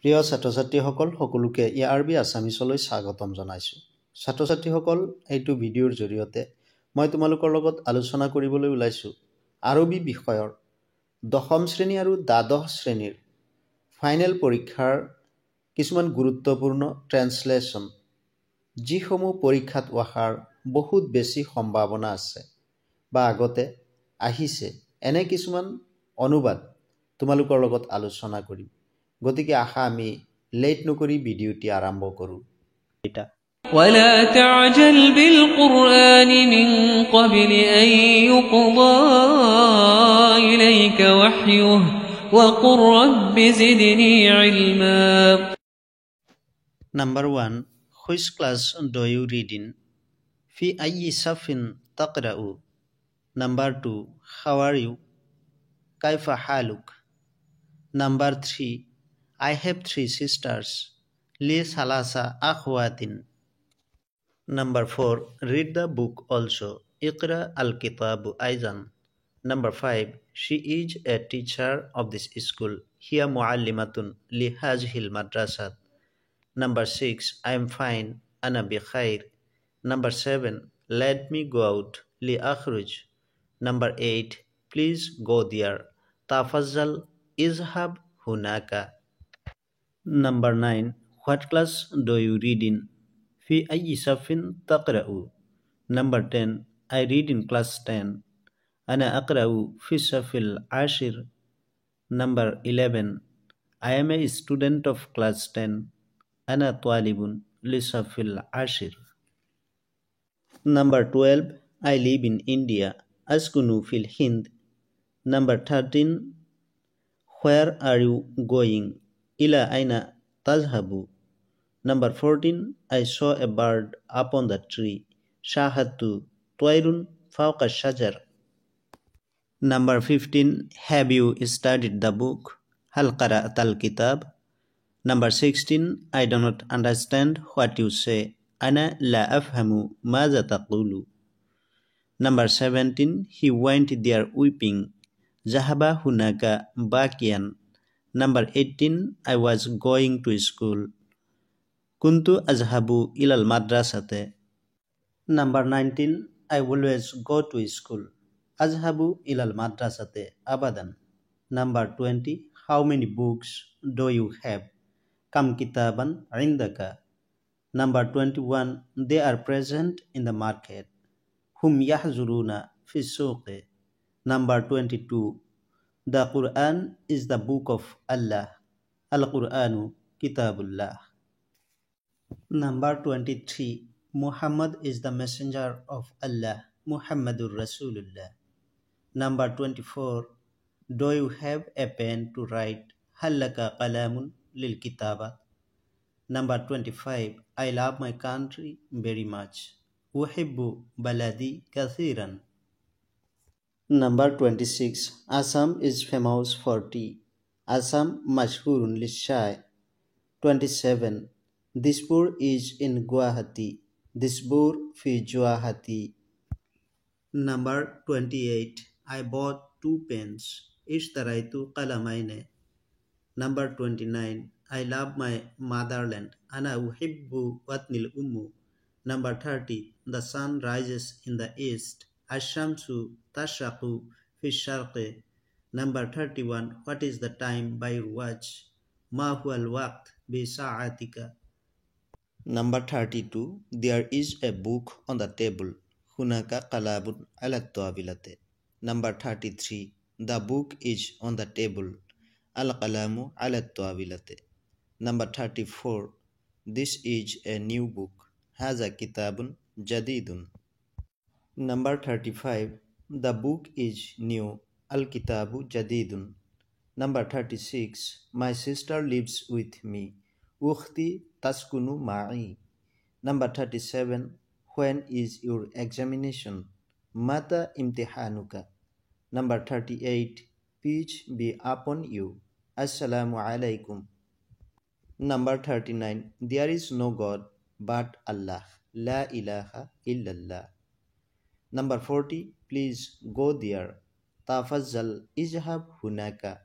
প্ৰিয় ছাত্ৰ-ছাত্ৰীসকল সকলোকে ERB আছামিছলৈ স্বাগতম জনাইছোঁ। ছাত্ৰ-ছাত্ৰীসকল, এইটো ভিডিঅ'ৰ জৰিয়তে মই তোমালোকৰ লগত আলোচনা কৰিবলৈ ওলাইছোঁ আৰবী বিষয়ৰ 10ম শ্ৰেণী আৰু দ্বাদশ শ্ৰেণীৰ ফাইনেল পৰীক্ষাৰ কিছুমান গুৰুত্বপূৰ্ণ ট্ৰেন্সলেশ্যন, যিসমূহ পৰীক্ষাত অহাৰ বহুত বেছি সম্ভাৱনা আছে বা আগতে আহিছে, এনে কিছুমান অনুবাদ তোমালোকৰ লগত আলোচনা কৰিম। গতিকে আশা আমি লেট নকৰি ভিডিঅ'টি আৰম্ভ কৰোঁ। ولا تعجل بالقرآن من قبل أن يقضى إليك وحيه وقل رب زدني علما. Number 1. Which class do you read in? في أي صف تقرأ? Number 2. How are you? كيف حالك? Number 3. I have 3 sisters. لي 3 أخوات. Number 4. Read the book also. اقرأ الكتاب أيضا. Number 5. She is a teacher of this school. هي معلمة لهذه المدرسة. Number 6. I am fine. أنا بخير. Number 7. Let me go out. لأخرج. Number 8. Please go there. تفضل اذهب هناك. Number 9. What class do you read in? في أي صف تقرأ? Number 10. I read in class 10. أنا أقرأ في الصف العاشر. Number 11. I am a student of class 10. أنا طالب للصف العاشر. Number 12. I live in India. أسكن في الهند. Number 13. Where are you going? إلى أين تذهب? Number 14. I saw a bird upon the tree. شاهدت طير فوق الشجر. Number 15. Have you studied the book? هل قرأت الكتاب? Number 16. I do not understand what you say. أنا لا أفهم ماذا تقول. Number 17. He went there weeping. ذهب هناك باكيا. Number 18. I was going to school. كنت أذهب إلى المدرسة. Number 19. I always go to school. أذهب إلى المدرسة أبدا. Number 20. How many books do you have? كم كتابا عندك? Number 21. They are present in the market. هم يحضرون في السوق. Number 22. The Quran is the book of Allah. Al-Quranu Kitabullah. Number 23. Muhammad is the messenger of Allah. Muhammadur Rasulullah. Number 24. Do you have a pen to write? هل لك قلم للكتابة? Number 25. I love my country very much. أحب بلدي كثيرا. Number 26. Assam is famous for tea. Assam مشهور للشاي. 27. Dispur is in Guwahati. Dispur في Guwahati. Number 28. I bought 2 pens. اشتريت قلمين. Number 29. I love my motherland. أنا أحب وطني الأم. Number 30. The sun rises in the east. الشمس تشرق في الشرق. Number 31. What is the time by your watch? ما هو الوقت بساعتك? Number 32. There is a book on the table. هناك قلم على الطاولة. Number 33. The book is on the table. القلم على الطاولة. Number 34. This is a new book. هذا كتاب جديد. Number 35. The book is new. الكتاب جديد. Number 36. My sister lives with me. أختي تسكن معي. Number 37. When is your examination? متى امتحانك? Number 38. Peace be upon you. Assalamu alaikum. Number 39. There is no God but Allah. La ilaha illallah. Number 40. Please go there. Tafazzal izhab hunaka.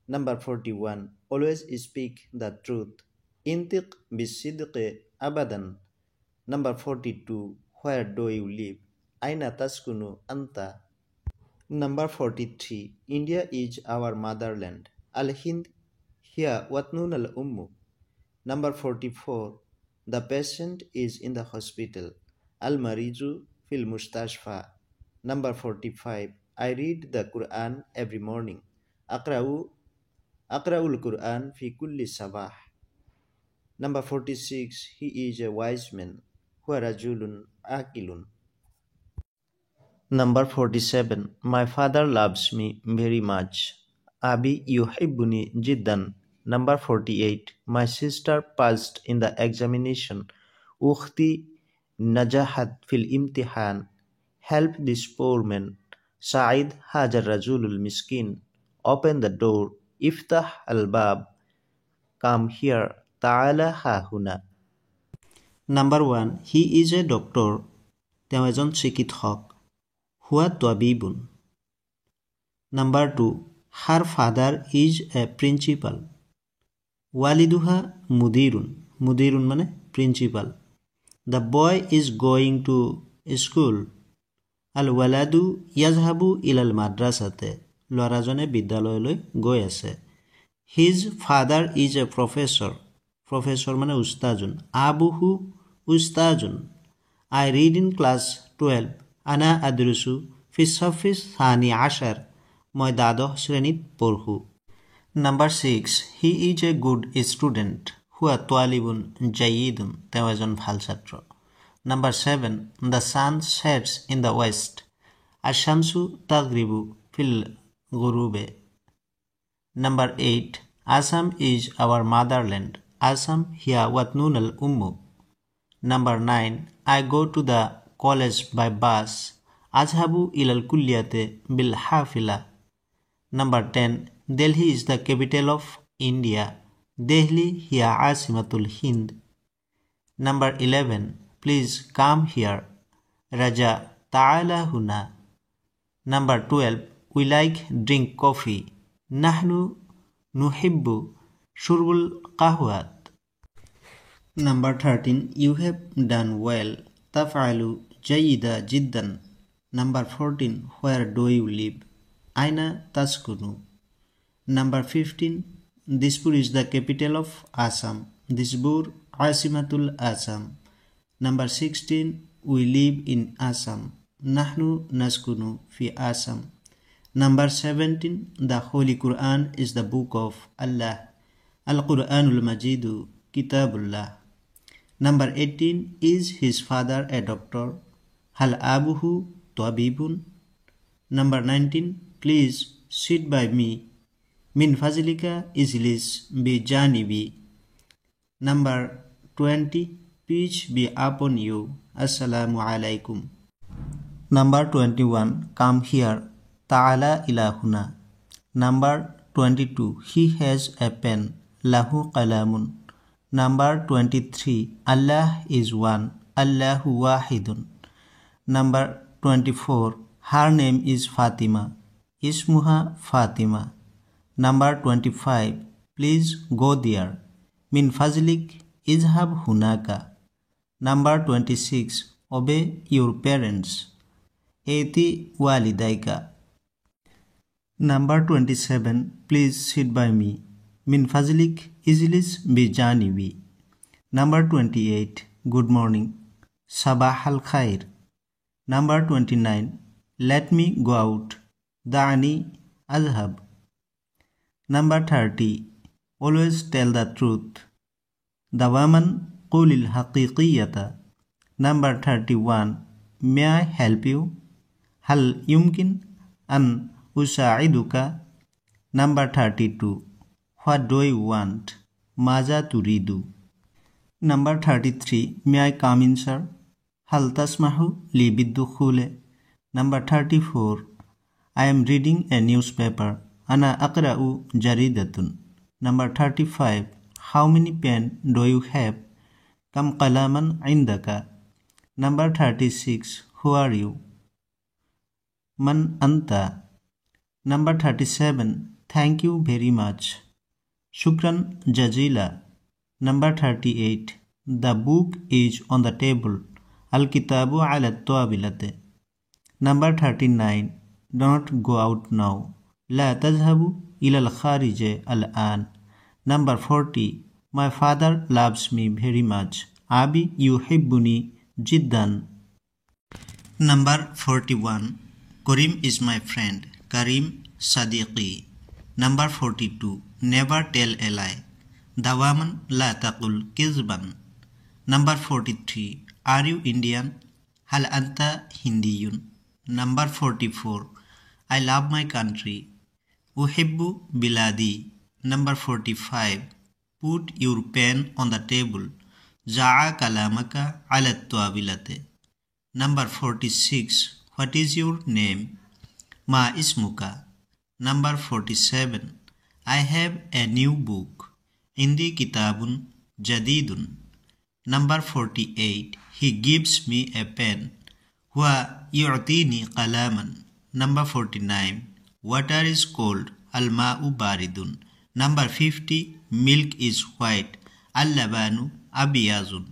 Number 41. always speak the truth. Intiq bisidqi abadan. Number 42. Where do you live? Aina taskunu anta. Number 43. India is our motherland. Al-Hind hiya watnun al-ummu. Number 44. The patient is in the hospital. Al-Mariju fil mustashfa. Number 45. I read the Quran every morning. Aqra'ul Quran fi kulli sabah. Number 46. He is a wise man. Huwa rajulun akilun. Number 47. My father loves me very much. Abi yuhibbuni jiddan. Number 48. My sister passed in the examination. Ukhti najahat fil imtihan. Help this poor man. Sa'id hajar rajulul miskin. Open the door. Iftah al-bab. Come here. Ta'ala hahuna. Number 1. He is a doctor. তেওঁ এজন চিকিৎসক. Huwa tabibun. Number 2. Her father is a principal. Waliduha mudirun. Mudirun mane principal. The boy is going to school. Al-waladu yazhabu ilal madrasate. Lorajone bidyaloyলৈ গৈ আছে. His father is a professor. Professor mane ustajun. Abuhu ustajun. I read in class 12. Ana adrusu fi safis thani ashar. Moi dadoh shrenit porhu. Number 6. He is a good student. Huwa talibun jayyidun. Teo ejon bhal chhatro. Number 7. The sun sets in the west. Ashamsu taghribu fil ghurube. Number 8. Assam is our motherland. Assam hiya watnun al-ummu. Number 9. I go to the college by bus. Azhabu ilal kulliyate bil hafila. Number 10. Delhi is the capital of India. Delhi hiya asimatul Hind. Number 11. Please come here. Raja ta'ala huna. Number 12. We like drink coffee. Nahnu nuhibbu shurbul qahwat. Number 13. You have done well. Taf'alu jayyida jiddan. Number 14. Where do you live? Aina taskunu. Number 15. Dispur is the capital of Assam. Dispur asimatul Assam. Number 16. We live in Assam. Nahnu naskunu fi Assam. Number 17. The Holy Quran is the book of Allah. Al-Quranul Majidu Kitabullah. Number 18. Is his father a doctor? Hal abuhu tabibun? Number 19. Please sit by me. Min fazlika ijlis bi janibi. Number 20. Peace be upon you. Assalamu alaikum. Number 21. Come here. Ta'ala ilahuna. Number 22. He has a pen. Lahu qalamun. Number 23. Allah is one. Allahu wahidun. Number 24. Her name is Fatima. Ismuha Fatima. Number 25. Please go there. Min fazlik izhab hunaka. Number 26. Obey your parents. Eti walidaika. Number 27. Please sit by me. Min fazlik ijlis bi janibi. Number 28. Good morning. Sabah al khair. Number 29. Let me go out. Da'ani azhab. Number 30. Always tell the truth. Dawaman qulil haqiqiyata. Number 31. May I help you? Hal yumkin an usa'iduka. Number 32. What do you want? Maza turidu. Number 33. May I come in, sir? Hal tasmahu li biddukhule. Number 34. I am reading a newspaper. Ana aqra'u jaridatun. Number 35. How many pen do you have? Kam qalaman indaka. Number 36. Who are you? Man anta. Number 37. Thank you very much. Shukran jazila. Number 38. The book is on the table. Al-kitabu ala tabilate. Number 39. Don't go out now. La tazhabu ila al-kharije al-an. Number 40. My father loves me very much. Abi yuhibbuni jiddan. Number 41. Karim is my friend. Karim sadiqi. Number 42. Never tell a lie. Dawaman la taqul kizban. Number 43. Are you Indian? Hal anta Hindiyun. Number 44. I love my country. Uhibbu biladi. Number 45. Put your pen on the table. Za'a kalamaka ala tabilate. Number 46. What is your name? Ma ismuka. Number 47. I have a new book. Indi kitabun jadidun. Number 48. He gives me a pen. Wa yu'tini qalaman. Number 49. Water is cold. Al-ma'u baridun. Number 50. Milk is white. Al-labanu abiyazun.